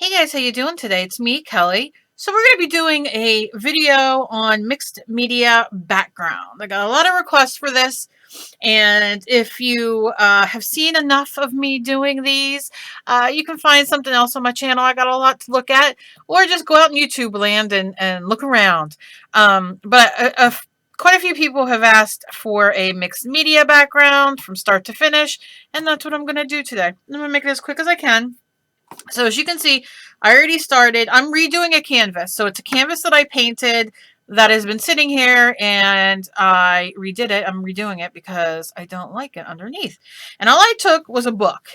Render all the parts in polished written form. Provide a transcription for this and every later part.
Hey guys, how you doing today? It's me, Kelly. So we're going to be doing a video on mixed media background. I got a lot of requests for this, and if you have seen enough of me doing these, you can find something else on my channel. I got a lot to look at, or just go out in YouTube land and look around. But quite a few people have asked for a mixed media background from start to finish, and that's what I'm going to do today. I'm going to make it as quick as I can. So as you can see, I already started. I'm redoing a canvas. So it's a canvas that I painted that has been sitting here, and I redid it. I'm redoing it because I don't like it underneath. And all I took was a book.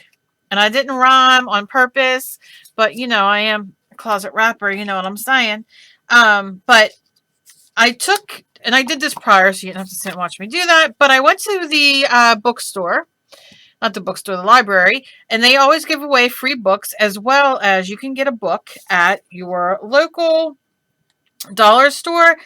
And I didn't rhyme on purpose, but you know, I am a closet rapper, you know what I'm saying. But I took, and I did this prior, so you didn't have to sit and watch me do that, but I went to the bookstore, not the bookstore, the library, and they always give away free books, as well as you can get a book at your local dollar store,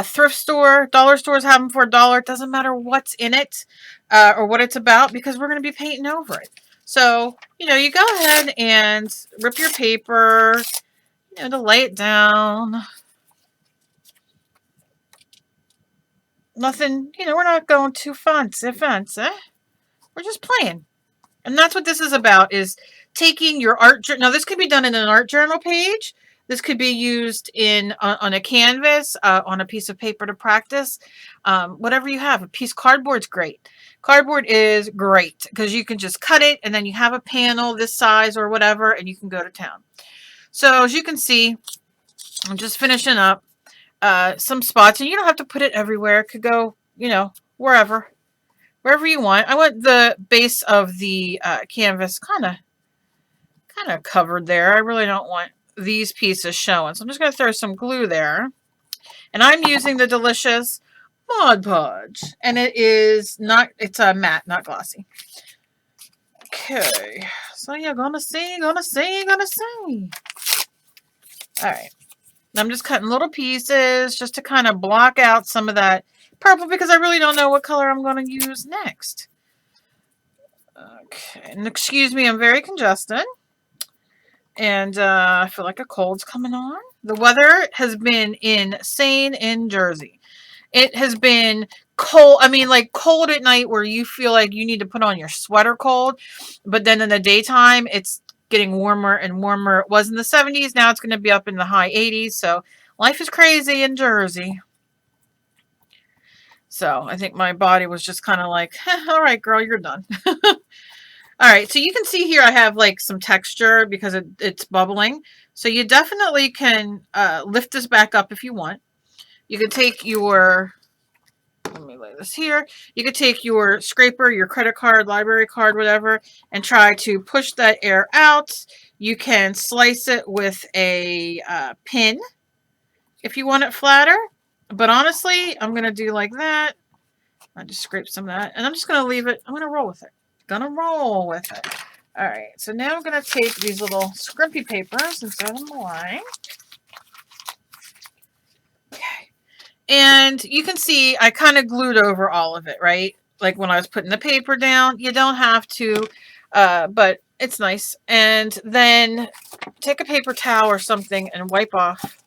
thrift store. Dollar stores have them for $1. It doesn't matter what's in it or what it's about, because we're going to be painting over it. So, you know, you go ahead and rip your paper, you know, to lay it down. Nothing, you know, we're not going too fancy. We're just playing. And that's what this is about, is taking your art journal. Now, this could be done in an art journal page. This could be used in on a canvas, on a piece of paper to practice. Whatever you have. A piece of cardboard's great. Cardboard is great because you can just cut it, and then you have a panel this size or whatever, and you can go to town. So as you can see, I'm just finishing up some spots, and you don't have to put it everywhere. It could go, you know, wherever you want. I want the base of the canvas kind of covered there. I really don't want these pieces showing, so I'm just going to throw some glue there. And I'm using the delicious Mod Podge, and it is not, it's a matte, not glossy. Okay, so yeah, gonna see. All right. I'm just cutting little pieces just to kind of block out some of that purple, because I really don't know what color I'm going to use next. Okay, and excuse me, I'm very congested, and I feel like a cold's coming on. The weather has been insane in Jersey. It has been cold. I mean, like cold at night where you feel like you need to put on your sweater cold, but then in the daytime, it's getting warmer and warmer. It was in the 70s. Now it's going to be up in the high 80s. So life is crazy in Jersey. So I think my body was just kind of like, all right, girl, you're done. All right, so you can see here I have like some texture because it's bubbling. So you definitely can lift this back up if you want. You could take your, let me lay this here. You could take your scraper, your credit card, library card, whatever, and try to push that air out. You can slice it with a pin if you want it flatter. But honestly, I'm going to do like that. I just scrape some of that, and I'm just going to leave it. I'm going to roll with it. All right, so now I'm going to take these little scrimpy papers and throw them away. Okay. And you can see I kind of glued over all of it, right? Like when I was putting the paper down. You don't have to, but it's nice. And then take a paper towel or something and wipe off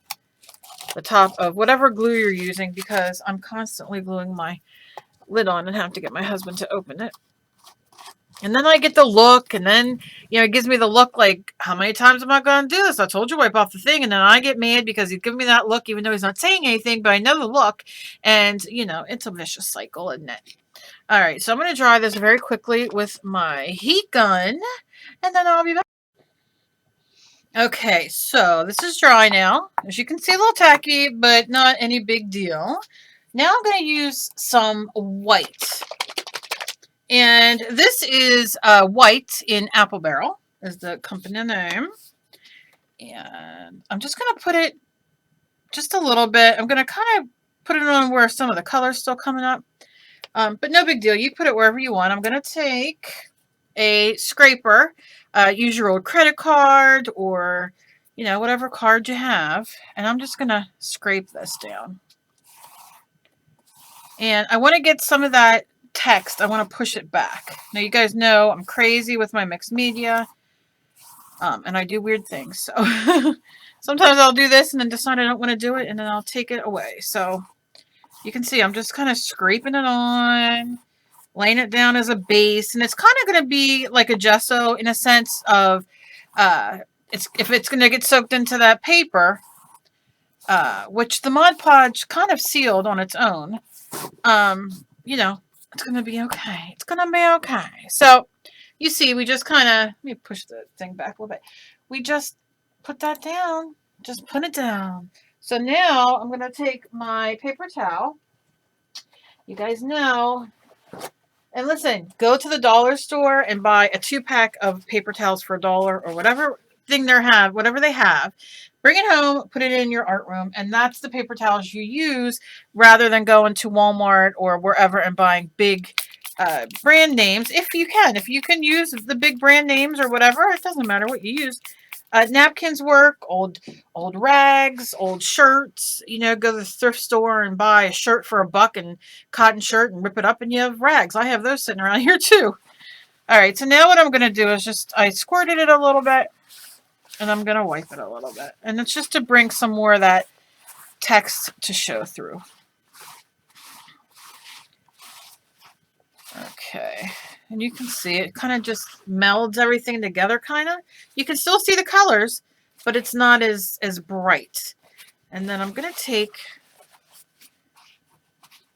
the top of whatever glue you're using, because I'm constantly gluing my lid on and have to get my husband to open it. And then I get the look, and then, you know, it gives me the look like, how many times am I going to do this? I told you, wipe off the thing. And then I get mad because he's giving me that look, even though he's not saying anything, but I know the look. And, you know, it's a vicious cycle, isn't it? All right, so I'm going to dry this very quickly with my heat gun, and then I'll be back. Okay, so this is dry now. As you can see, a little tacky, but not any big deal. Now I'm going to use some white. And this is white in Apple Barrel, is the company name. And I'm just going to put it just a little bit. I'm going to kind of put it on where some of the color's still coming up. But no big deal. You put it wherever you want. I'm going to take a scraper. Use your old credit card or, you know, whatever card you have. And I'm just going to scrape this down. And I want to get some of that text. I want to push it back. Now, you guys know I'm crazy with my mixed media. And I do weird things. So sometimes I'll do this and then decide I don't want to do it, and then I'll take it away. So you can see I'm just kind of scraping it on, laying it down as a base, and it's kind of going to be like a gesso in a sense of if it's going to get soaked into that paper, which the Mod Podge kind of sealed on its own, you know, it's going to be okay. It's going to be okay. So you see, we just kind of, let me push the thing back a little bit. We just put that down. Just put it down. So now I'm going to take my paper towel. You guys know. And listen, go to the dollar store and buy a 2-pack of paper towels for $1 or whatever thing whatever they have. Bring it home, put it in your art room, and that's the paper towels you use rather than going to Walmart or wherever and buying big brand names. If you can use the big brand names or whatever, it doesn't matter what you use. Napkins work, old rags, old shirts. You know, go to the thrift store and buy a shirt for $1 and cotton shirt and rip it up and you have rags. I have those sitting around here too. All right, so now what I'm going to do is I squirted it a little bit and I'm going to wipe it a little bit. And it's just to bring some more of that text to show through. Okay, and you can see it kind of just melds everything together, kind of. You can still see the colors, but it's not as bright. And then I'm going to take,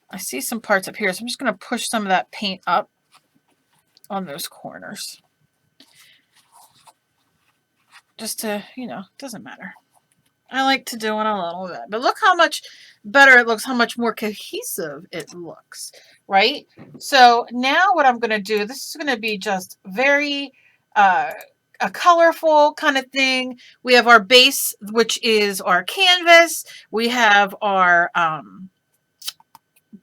I see some parts up here, so I'm just going to push some of that paint up on those corners. Just to, you know, doesn't matter. I like to do it a little bit. But look how much better it looks, how much more cohesive it looks, right? So now what I'm going to do, this is going to be just very a colorful kind of thing. We have our base, which is our canvas. We have our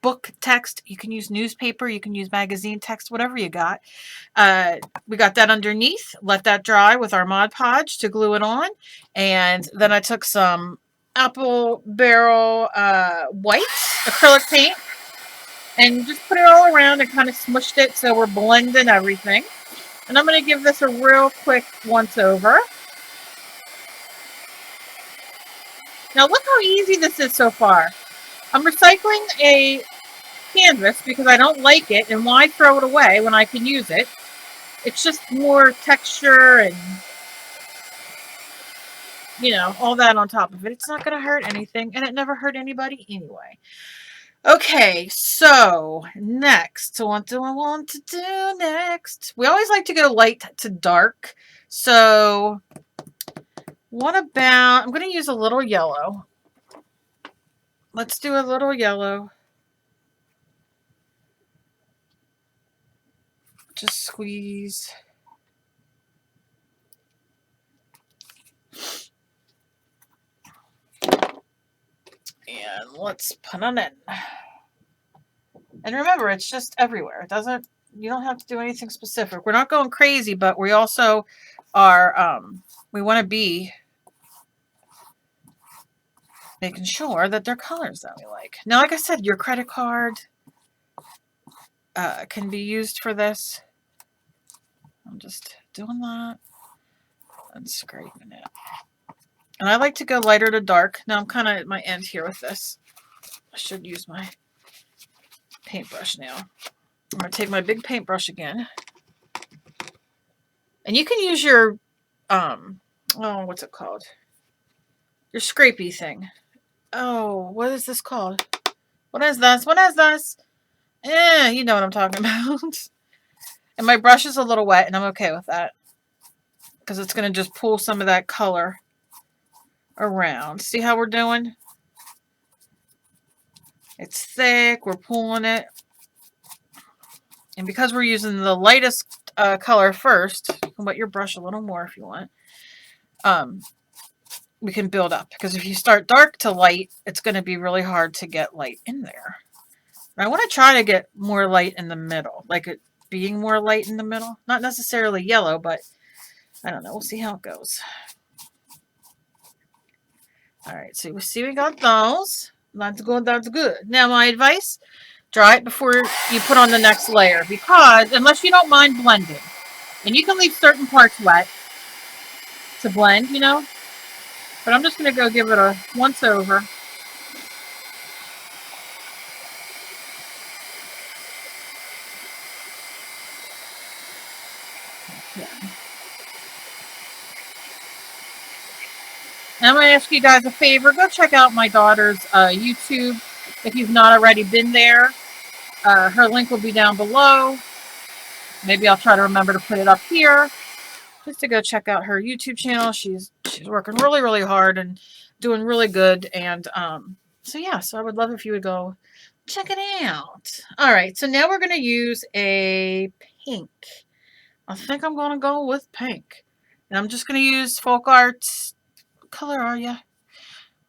book text. You can use newspaper, you can use magazine text, whatever you got. We got that underneath. Let that dry with our Mod Podge to glue it on. And then I took some apple barrel white acrylic paint and just put it all around and kind of smushed it so we're blending everything. And I'm going to give this a real quick once over. Now look how easy this is so far. I'm recycling a canvas because I don't like it, and why throw it away when I can use it? It's just more texture and, you know, all that on top of it. It's not going to hurt anything, and it never hurt anybody anyway. Okay, so next, what do I want to do next? We always like to go light to dark. So what about, I'm going to use a little yellow. Let's do a little yellow. Just squeeze. And let's put it in. And remember, it's just everywhere. It doesn't, you don't have to do anything specific. We're not going crazy, but we also are, we want to be making sure that they're colors that we like. Now, like I said, your credit card can be used for this. I'm just doing that and scraping it. And I like to go lighter to dark. Now I'm kind of at my end here with this. I should use my paintbrush now. I'm going to take my big paintbrush again. And you can use your, oh, what's it called? Your SKYPE thing. Oh, what is this called? What is this? What is this? You know what I'm talking about. And my brush is a little wet, and I'm okay with that. Because it's going to just pull some of that color around. See how we're doing? It's thick. We're pulling it. And because we're using the lightest color first, you can wet your brush a little more if you want. We can build up. Because if you start dark to light, it's going to be really hard to get light in there. And I want to try to get more light in the middle. Like it being more light in the middle. Not necessarily yellow, but I don't know. We'll see how it goes. All right, so we see we got those. That's good, that's good. Now my advice, dry it before you put on the next layer, because unless you don't mind blending, and you can leave certain parts wet, to blend, you know. But I'm just going to go give it a once over. Okay. And I'm going to ask you guys a favor. Go check out my daughter's YouTube if you've not already been there. Her link will be down below. Maybe I'll try to remember to put it up here. Just to go check out her YouTube channel. She's working really, really hard and doing really good. And so yeah, so I would love if you would go check it out. All right, so now we're going to use a pink. I think I'm going to go with pink. And I'm just going to use Folk Arts. What color are you?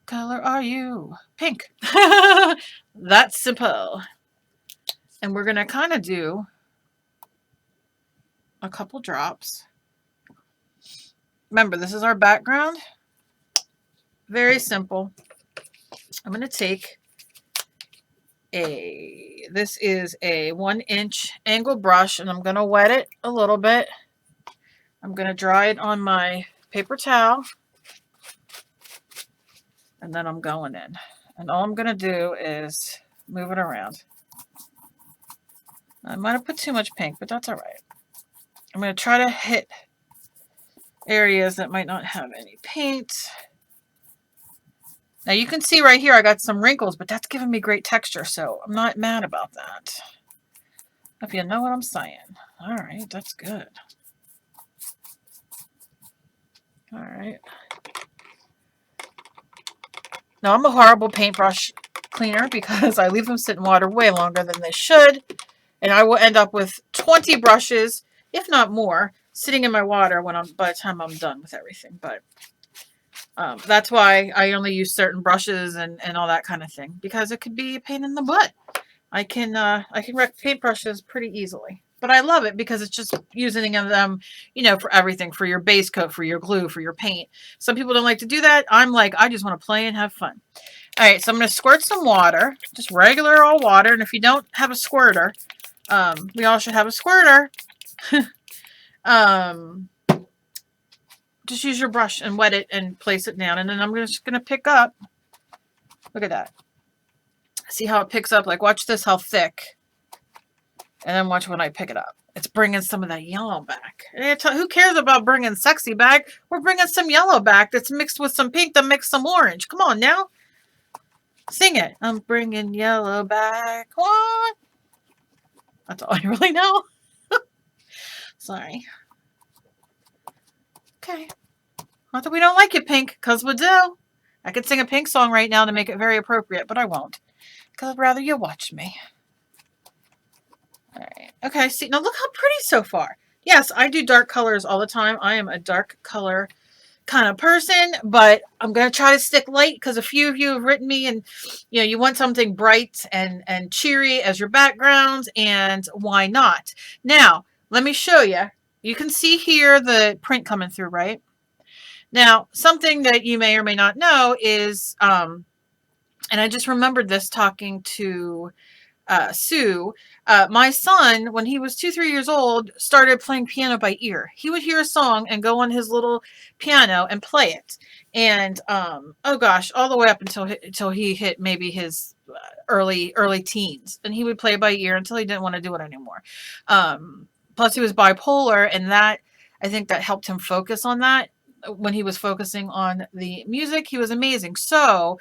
Color are you? Pink. That's simple. And we're going to kind of do a couple drops. Remember, this is our background. Very simple. I'm going to take this is a 1-inch angle brush, and I'm going to wet it a little bit. I'm going to dry it on my paper towel, and then I'm going in. And all I'm going to do is move it around. I might have put too much pink, but that's all right. I'm going to try to hit areas that might not have any paint. Now you can see right here I got some wrinkles, but that's giving me great texture, so I'm not mad about that. If you know what I'm saying. All right, that's good. All right. Now I'm a horrible paintbrush cleaner because I leave them sit in water way longer than they should, and I will end up with 20 brushes, if not more, sitting in my water when by the time I'm done with everything. But that's why I only use certain brushes and all that kind of thing, because it could be a pain in the butt. I can wreck paintbrushes pretty easily, but I love it because it's just using them, you know, for everything, for your base coat, for your glue, for your paint. Some people don't like to do that. I'm like, I just want to play and have fun. All right, so I'm going to squirt some water, just regular old water. And if you don't have a squirter, we all should have a squirter. Just use your brush and wet it and place it down. And then I'm just going to pick up. Look at that. See how it picks up? Like, watch this, how thick. And then watch when I pick it up. It's bringing some of that yellow back. Who cares about bringing sexy back? We're bringing some yellow back that's mixed with some pink that mixed some orange. Come on now. Sing it. I'm bringing yellow back. What? That's all I really know. Sorry. Okay. Not that we don't like it pink, because we do. I could sing a pink song right now to make it very appropriate, but I won't. Because I'd rather you watch me. All right. Okay, see, now look how pretty so far. Yes, I do dark colors all the time. I am a dark color kind of person, but I'm going to try to stick light because a few of you have written me and, you know, you want something bright and cheery as your background, and why not? Now, let me show you. You can see here the print coming through, right? Now, something that you may or may not know is, and I just remembered this talking to Sue, my son, when he was 2-3 years old, started playing piano by ear. He would hear a song and go on his little piano and play it. And, oh gosh, all the way up until he hit maybe his early teens. And he would play by ear until he didn't want to do it anymore. Plus he was bipolar, and that, I think that helped him focus on that. When he was focusing on the music, he was amazing. So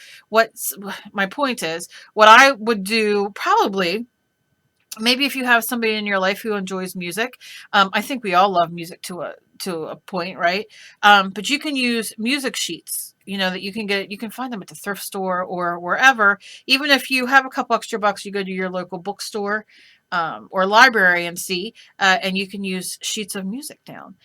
my point is, what I would do probably, maybe if you have somebody in your life who enjoys music, I think we all love music to a point, right? But you can use music sheets, you know, that you can find them at the thrift store or wherever. Even if you have a couple extra bucks, you go to your local bookstore or library and see, and you can use sheets of music down.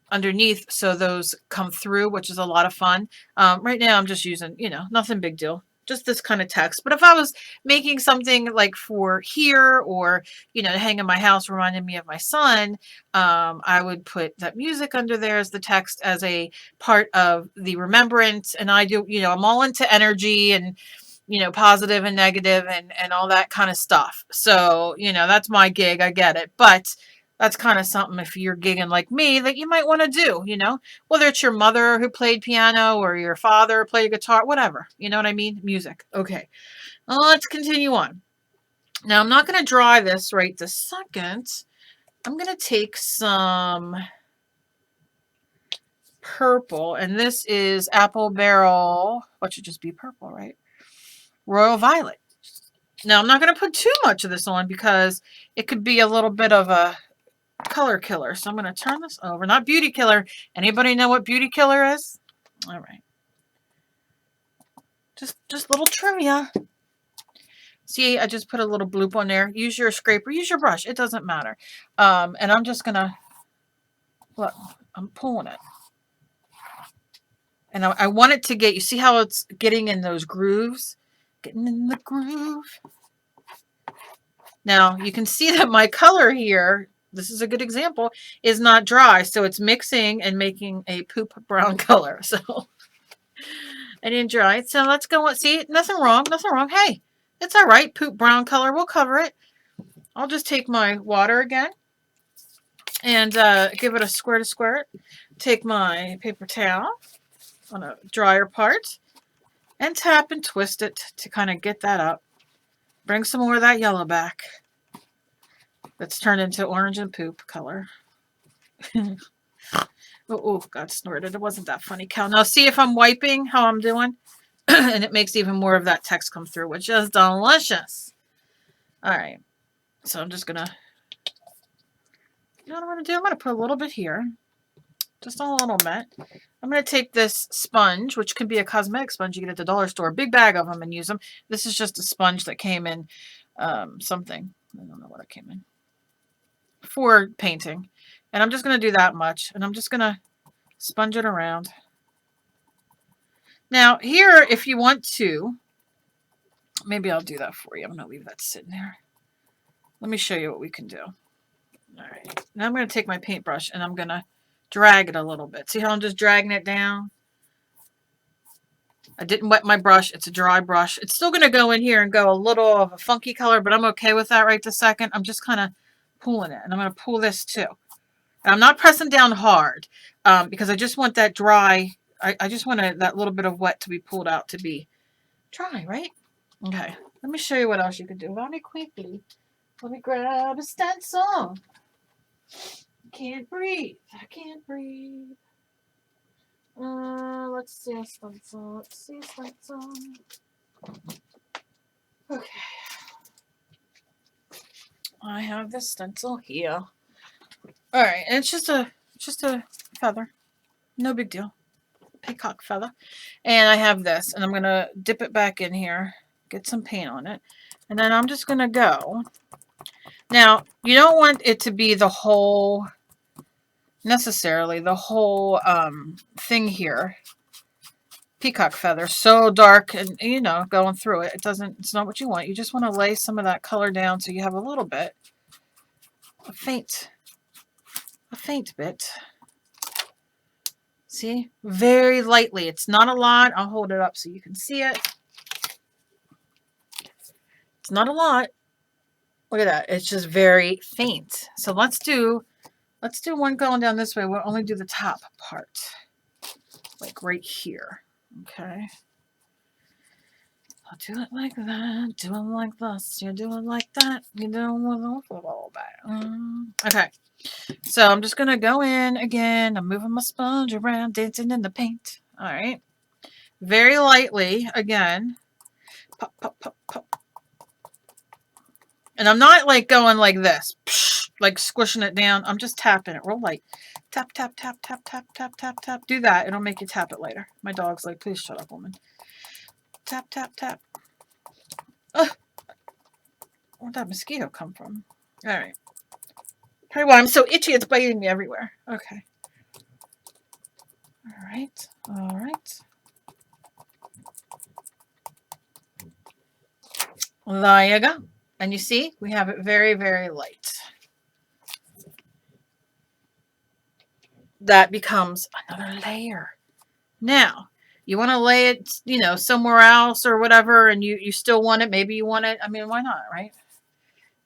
Underneath, so those come through, which is a lot of fun. Right now I'm just using, you know, nothing big deal, just this kind of text. But if I was making something like for here, or, you know, to hang in my house, reminding me of my son, I would put that music under there as the text, as a part of the remembrance. And I do, you know, I'm all into energy and, you know, positive and negative and all that kind of stuff. So, you know, that's my gig. I get it. But that's kind of something if you're gigging like me that you might want to do, you know, whether it's your mother who played piano or your father played guitar, whatever, you know what I mean? Music. Okay, let's continue on. Now I'm not going to dry this right this second. I'm going to take some purple, and this is Apple Barrel, what should just be purple, right? Royal Violet. Now I'm not going to put too much of this on because it could be a little bit of a color killer. So I'm going to turn this over. Not beauty killer. Anybody know what beauty killer is? All right. Just little trivia. See, I just put a little bloop on there. Use your scraper. Use your brush. It doesn't matter. And I'm just going to, look, I'm pulling it. And I want it to get, you see how it's getting in those grooves? Getting in the groove. Now, you can see that my color here, this is a good example, is not dry. So it's mixing and making a poop brown color. So I didn't dry it. So let's go and see. Nothing wrong. Nothing wrong. Hey, it's all right. Poop brown color. We'll cover it. I'll just take my water again and give it a squirt of squirt. Take my paper towel on a drier part and tap and twist it to kind of get that up. Bring some more of that yellow back. That's turned into orange and poop color. Oh, got snorted. It wasn't that funny, Cal. Now see if I'm wiping how I'm doing. And it makes even more of that text come through, which is delicious. All right. So I'm just going to, you know what I'm going to do? I'm going to put a little bit here. Just a little bit. I'm going to take this sponge, which could be a cosmetic sponge you get at the dollar store. A big bag of them and use them. This is just a sponge that came in something. I don't know what it came in. For painting. And I'm just going to do that much. And I'm just going to sponge it around. Now, here, if you want to, maybe I'll do that for you. I'm going to leave that sitting there. Let me show you what we can do. All right. Now I'm going to take my paintbrush and I'm going to drag it a little bit. See how I'm just dragging it down? I didn't wet my brush. It's a dry brush. It's still going to go in here and go a little of a funky color, but I'm okay with that right this second. I'm just kind of pulling it. And I'm going to pull this too. And I'm not pressing down hard because I just want that dry. I just want that little bit of wet to be pulled out to be dry, right? Okay. Let me show you what else you can do. Very quickly. Let me grab a stencil. Can't breathe. I can't breathe. Let's see a stencil. Let's see a stencil. Okay. I have this stencil here. All right, and it's just a feather. No big deal. Peacock feather. And I have this, and I'm going to dip it back in here, get some paint on it, and then I'm just going to go. Now, you don't want it to be the whole, necessarily, the whole thing here. Peacock feather, so dark and, you know, going through it. It's not what you want. You just want to lay some of that color down so you have a little bit, a faint bit. See? Very lightly. It's not a lot. I'll hold it up so you can see it. It's not a lot. Look at that. It's just very faint. So let's do one going down this way. We'll only do the top part. Like right here. Okay. I'll do it like that. Do it like this. You do it like that. You do it with a little bit. Okay. So I'm just going to go in again. I'm moving my sponge around, dancing in the paint. All right. Very lightly again. Pop, pop, pop, pop. And I'm not like going like this, like squishing it down. I'm just tapping it real light. Tap, tap, tap, tap, tap, tap, tap, tap. Do that. It'll make you tap it later. My dog's like, please shut up, woman. Tap, tap, tap. Ugh. Where'd that mosquito come from? All right. Probably why I'm so itchy, it's biting me everywhere. Okay. All right. All right. There you go. And you see, we have it very, very light. That becomes another layer. Now, you want to lay it, you know, somewhere else or whatever, and you still want it. Maybe you want it. I mean, why not, right?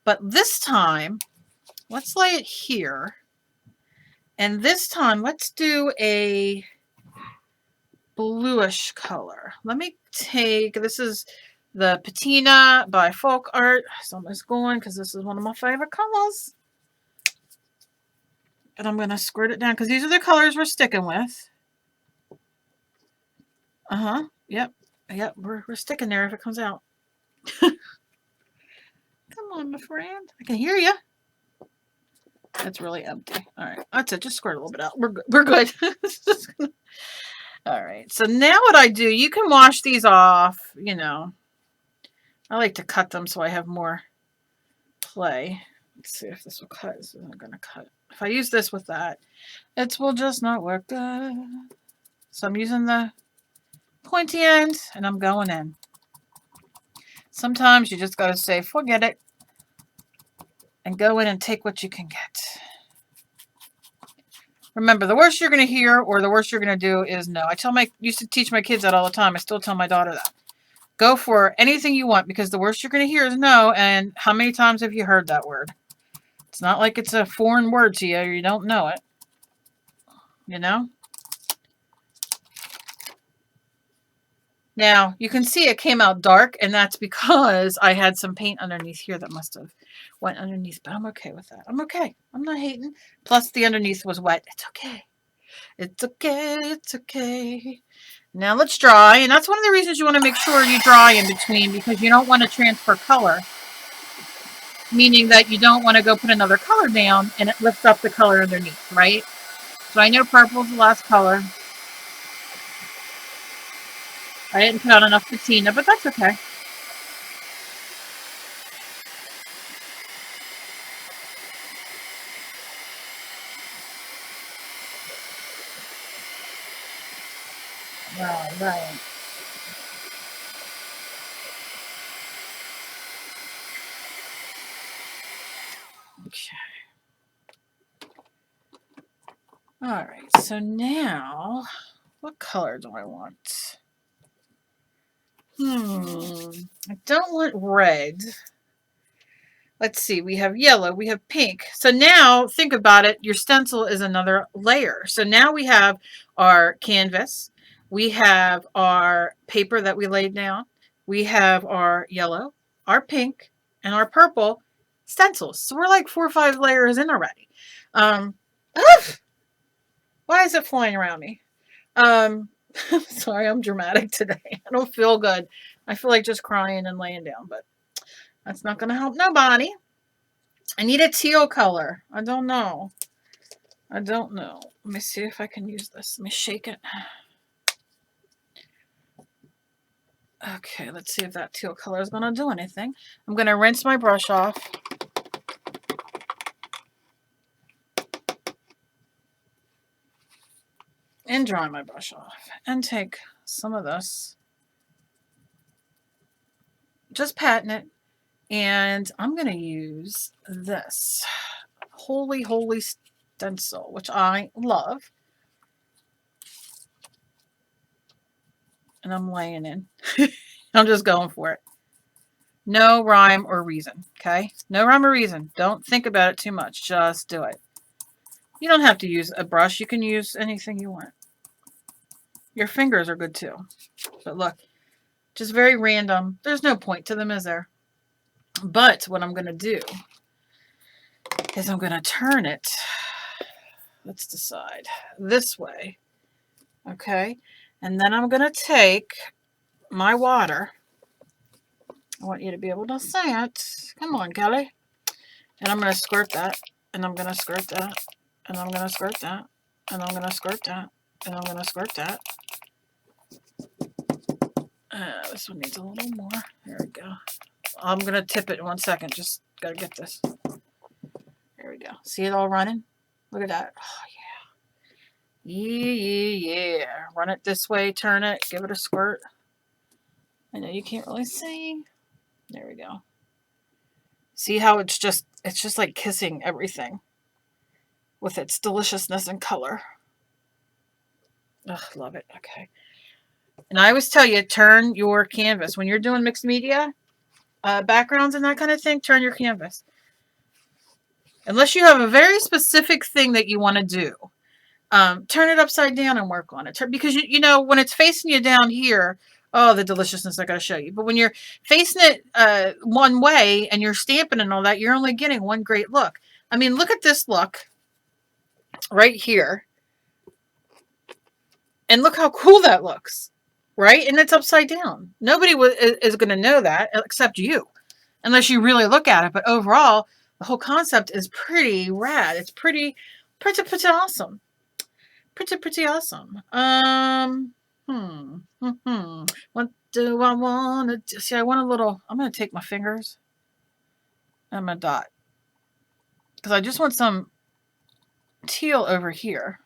But this time, let's lay it here. And this time, let's do a bluish color. Let me take, this is the Patina by Folk Art. So I'm just going, because this is one of my favorite colors. And I'm going to squirt it down, because these are the colors we're sticking with. Yep. Yep, we're sticking there if it comes out. Come on, my friend. I can hear you. It's really empty. All right, that's it. Just squirt a little bit out. We're good. All right, so now what I do, you can wash these off, you know. I like to cut them so I have more play. Let's see if this will cut. This isn't going to cut. If I use this with that, it will just not work good. So I'm using the pointy end and I'm going in. Sometimes you just got to say, forget it, and go in and take what you can get. Remember, the worst you're going to hear or the worst you're going to do is no. Used to teach my kids that all the time. I still tell my daughter that. Go for anything you want, because the worst you're going to hear is no. And how many times have you heard that word? It's not like it's a foreign word to you or you don't know it. You know? Now, you can see it came out dark, and that's because I had some paint underneath here that must have went underneath, but I'm okay with that. I'm okay. I'm not hating. Plus, the underneath was wet. It's okay. It's okay. It's okay. Now, let's dry, and that's one of the reasons you want to make sure you dry in between, because you don't want to transfer color, meaning that you don't want to go put another color down, and it lifts up the color underneath, right? So I know purple is the last color. I didn't put out enough patina, but that's okay. Right. Okay. All right, so now, what color do I want? I don't want red. Let's see, we have yellow, we have pink. So now, think about it, your stencil is another layer. So now we have our canvas, we have our paper that we laid down, we have our yellow, our pink, and our purple stencils. So we're like 4 or 5 layers in already. Why is it flying around me? Sorry, I'm dramatic today. I don't feel good. I feel like just crying and laying down, but that's not going to help nobody. I need a teal color. I don't know. Let me see if I can use this. Let me shake it. Okay, let's see if that teal color is going to do anything. I'm going to rinse my brush off. And dry my brush off. And take some of this. Just patting it. And I'm going to use this Holy stencil, which I love. And I'm laying in. I'm just going for it. No rhyme or reason, okay? No rhyme or reason. Don't think about it too much. Just do it. You don't have to use a brush. You can use anything you want. Your fingers are good too. But look, just very random. There's no point to them, is there? But what I'm going to do is I'm going to turn it, let's decide, this way. Okay? And then I'm going to take my water. I want you to be able to see it. Come on, Kelly. And I'm going to squirt that. And I'm going to squirt that. And I'm going to squirt that. And I'm going to squirt that. And I'm going to squirt that. This one needs a little more. There we go. I'm going to tip it in 1 second. Just got to get this. There we go. See it all running? Look at that. Oh, yeah. Yeah. Run it this way. Turn it. Give it a squirt. I know you can't really see. There we go. See how it's just like kissing everything with its deliciousness and color. Ugh, love it. Okay. And I always tell you, turn your canvas. When you're doing mixed media, backgrounds and that kind of thing, turn your canvas. Unless you have a very specific thing that you want to do. Turn it upside down and work on it. Because, you know, when it's facing you down here, oh, the deliciousness I got to show you. But when you're facing it one way and you're stamping and all that, you're only getting one great look. I mean, look at this look right here. And look how cool that looks, right? And it's upside down. Nobody is going to know that except you, unless you really look at it. But overall, the whole concept is pretty rad. It's pretty awesome. Pretty awesome. What do I want to see? I want a little. I'm going to take my fingers and my dot because I just want some teal over here.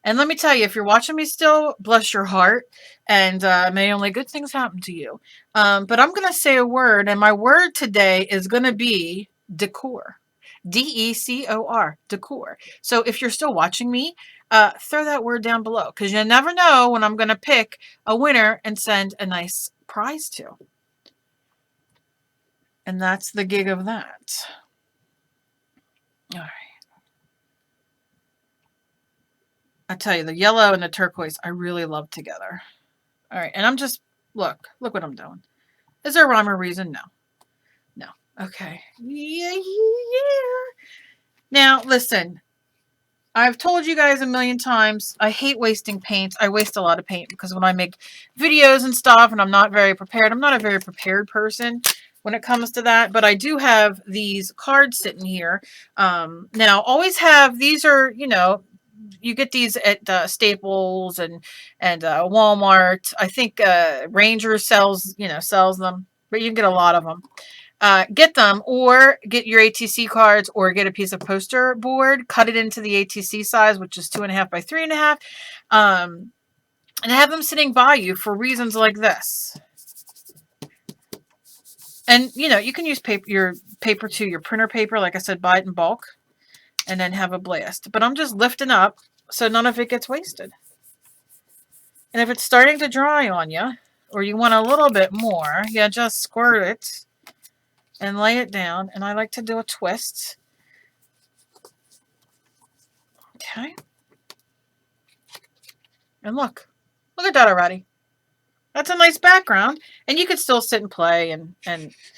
And let me tell you, if you're watching me still, bless your heart, and may only good things happen to you. But I'm going to say a word, and my word today is going to be decor. D-E-C-O-R, decor. So if you're still watching me, throw that word down below, because you never know when I'm going to pick a winner and send a nice prize to. And that's the gig of that. All right. I tell you, the yellow and the turquoise, I really love together. All right, and I'm just, look what I'm doing. Is there a rhyme or reason? No. No. Okay. Yeah. Now, listen, I've told you guys a million times, I hate wasting paint. I waste a lot of paint because when I make videos and stuff and I'm not very prepared, I'm not a very prepared person when it comes to that, but I do have these cards sitting here. Now, always have, these are, you know, you get these at Staples and Walmart. I think Ranger sells them, but you can get a lot of them. Get them, or get your ATC cards, or get a piece of poster board, cut it into the ATC size, which is 2.5 by 3.5, and have them sitting by you for reasons like this. And you know, you can use your paper too, your printer paper, like I said, buy it in bulk, and then have a blast. But I'm just lifting up so none of it gets wasted. And if it's starting to dry on you, or you want a little bit more, yeah, just squirt it and lay it down. And I like to do a twist. Okay. And look at that already. That's a nice background. And you could still sit and play and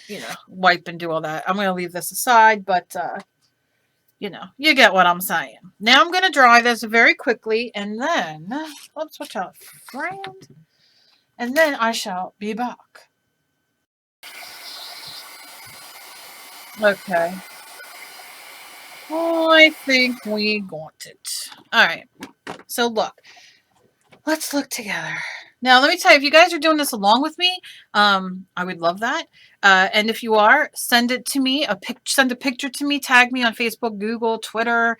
you know, wipe and do all that. I'm going to leave this aside, but you know, you get what I'm saying. Now I'm going to dry this very quickly, and then, oops, watch out, friend. And then I shall be back. Okay. I think we got it. All right. So look, let's look together. Now, let me tell you, if you guys are doing this along with me, I would love that. And if you are, send it to me, send a picture to me, tag me on Facebook, Google, Twitter,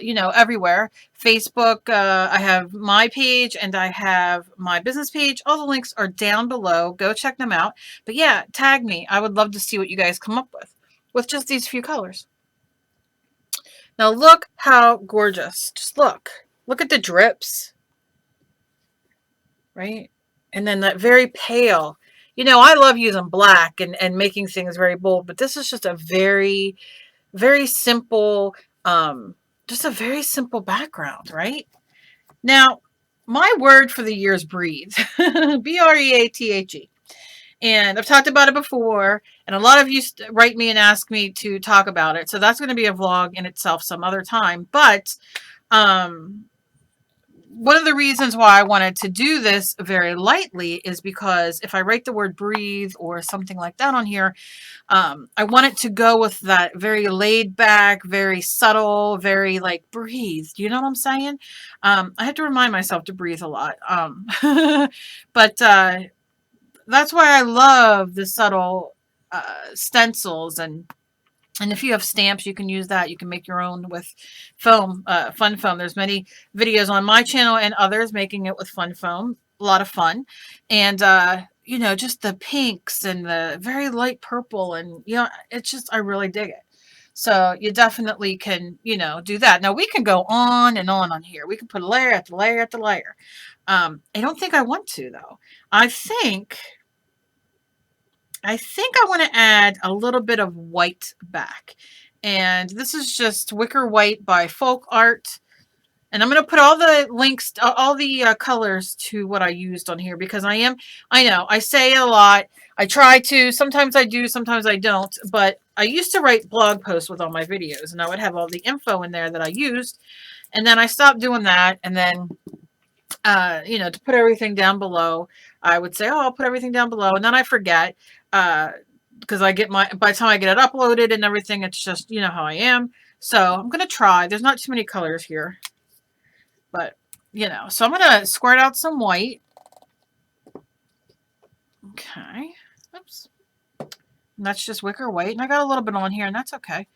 you know, everywhere. Facebook, I have my page and I have my business page. All the links are down below. Go check them out. But yeah, tag me. I would love to see what you guys come up with just these few colors. Now look how gorgeous. Just look. Look at the drips. Right? And then that very pale. You know, I love using black and making things very bold, but this is just a very, very simple, just a very simple background, right? Now, my word for the year is breathe. B-R-E-A-T-H-E. And I've talked about it before, and a lot of you write me and ask me to talk about it. So that's going to be a vlog in itself some other time. But one of the reasons why I wanted to do this very lightly is because if I write the word breathe or something like that on here, I want it to go with that very laid back, very subtle, very like breathe. You know what I'm saying? I have to remind myself to breathe a lot. But that's why I love the subtle stencils, and if you have stamps, you can use that. You can make your own with foam, fun foam. There's many videos on my channel and others making it with fun foam. A lot of fun. And, you know, just the pinks and the very light purple. And, you know, it's just, I really dig it. So you definitely can, you know, do that. Now we can go on and on here. We can put layer after layer after layer. I don't think I want to, though. I think I think I want to add a little bit of white back. And this is just Wicker White by Folk Art. And I'm going to put all the links, all the colors to what I used on here because I know, I say it a lot. I try to. Sometimes I do, sometimes I don't. But I used to write blog posts with all my videos. And I would have all the info in there that I used. And then I stopped doing that. And then, you know, to put everything down below, I would say, oh, I'll put everything down below. And then I forget. Because by the time I get it uploaded and everything, it's just, you know how I am. So I'm going to try. There's not too many colors here. But, you know, so I'm going to squirt out some white. Okay. Oops. And that's just Wicker White. And I got a little bit on here, and that's okay.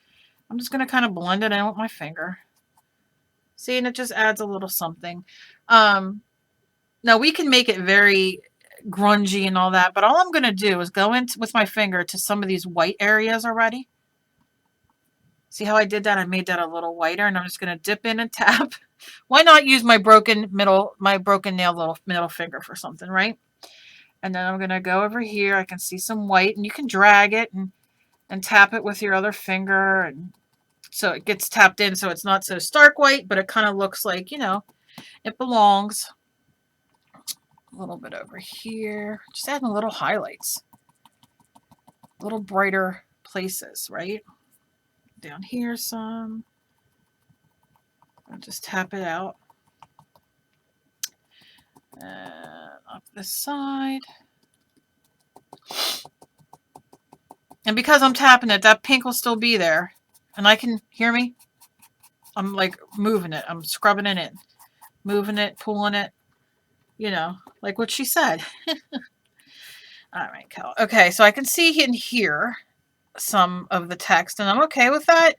I'm just going to kind of blend it in with my finger. See, and it just adds a little something. Now, we can make it very grungy and all that, but all I'm going to do is go in with my finger to some of these white areas already. See how I did that? I made that a little whiter, and I'm just going to dip in and tap. Why not use my broken nail little middle finger for something, right? And then I'm going to go over here. I can see some white, and you can drag it and tap it with your other finger, and so it gets tapped in so it's not so stark white, but it kind of looks like, you know, it belongs. A little bit over here. Just adding little highlights. Little brighter places, right? Down here some. I'll just tap it out. And up this side. And because I'm tapping it, that pink will still be there. And I can, hear me? I'm like moving it. I'm scrubbing it in. Moving it, pulling it. You know, like what she said. All right, Cal. Okay, so I can see in here some of the text, and I'm okay with that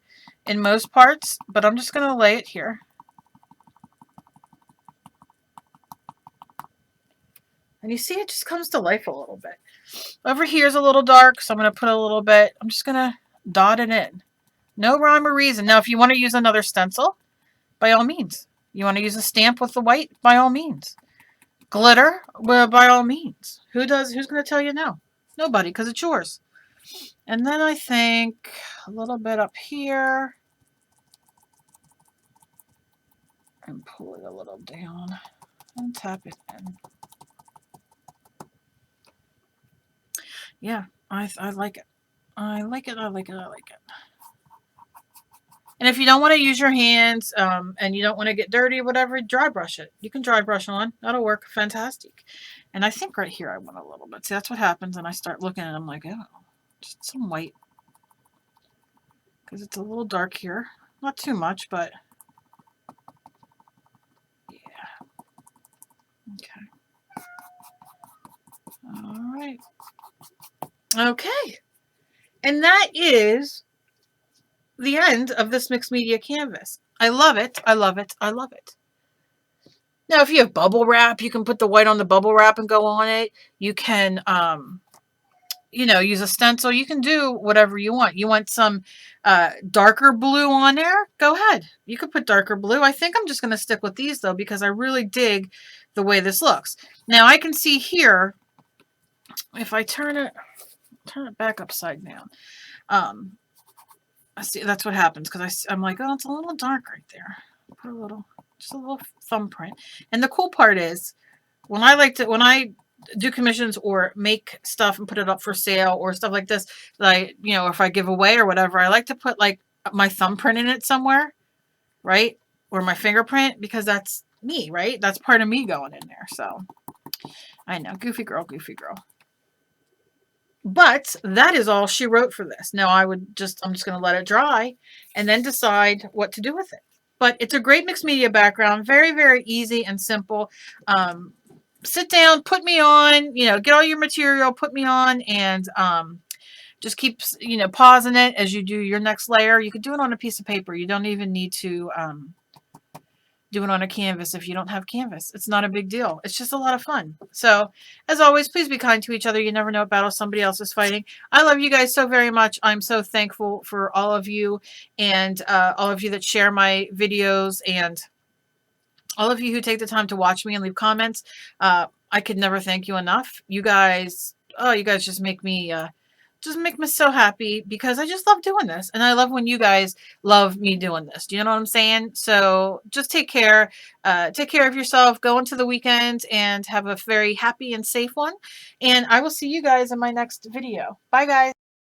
in most parts, but I'm just going to lay it here. And you see it just comes to life a little bit. Over here is a little dark, so I'm going to put a little bit. I'm just going to dot it in. No rhyme or reason. Now, if you want to use another stencil, by all means. You want to use a stamp with the white, by all means. Glitter, well, by all means. Who's going to tell you no? Nobody, because it's yours. And then I think a little bit up here. And pull it a little down. And tap it in. Yeah, I like it. I like it, I like it, I like it. And if you don't want to use your hands and you don't want to get dirty or whatever, dry brush it. You can dry brush on. That'll work fantastic. And I think right here I want a little bit. See, that's what happens when I start looking at it. I'm like, oh, just some white. Because it's a little dark here. Not too much, but yeah. Okay. All right. Okay. And that is the end of this mixed media canvas. I love it. I love it. I love it. Now, if you have bubble wrap, you can put the white on the bubble wrap and go on it. You can, you know, use a stencil. You can do whatever you want. You want some darker blue on there? Go ahead. You could put darker blue. I think I'm just going to stick with these, though, because I really dig the way this looks. Now, I can see here, if I turn it back upside down, I see that's what happens because I'm like, oh, it's a little dark right there. Put a little, just a little thumbprint. And the cool part is when I do commissions or make stuff and put it up for sale or stuff like this, like, you know, if I give away or whatever, I like to put like my thumbprint in it somewhere, right? Or my fingerprint, because that's me, right? That's part of me going in there. So I know, goofy girl, goofy girl. But that is all she wrote for this. Now I'm just going to let it dry and then decide what to do with it. But it's a great mixed media background. Very, very easy and simple. Sit down, put me on, you know, get all your material, put me on, and just keep, you know, pausing it as you do your next layer. You could do it on a piece of paper. You don't even need to do it on a canvas if you don't have canvas. It's not a big deal. It's just a lot of fun. So, as always, please be kind to each other. You never know what battle somebody else is fighting. I love you guys so very much. I'm so thankful for all of you and all of you that share my videos and all of you who take the time to watch me and leave comments. I could never thank you enough. You guys, oh, you guys just make me just make me so happy because I just love doing this. And I love when you guys love me doing this. Do you know what I'm saying? So just take care. Take care of yourself. Go into the weekend and have a very happy and safe one. And I will see you guys in my next video. Bye, guys.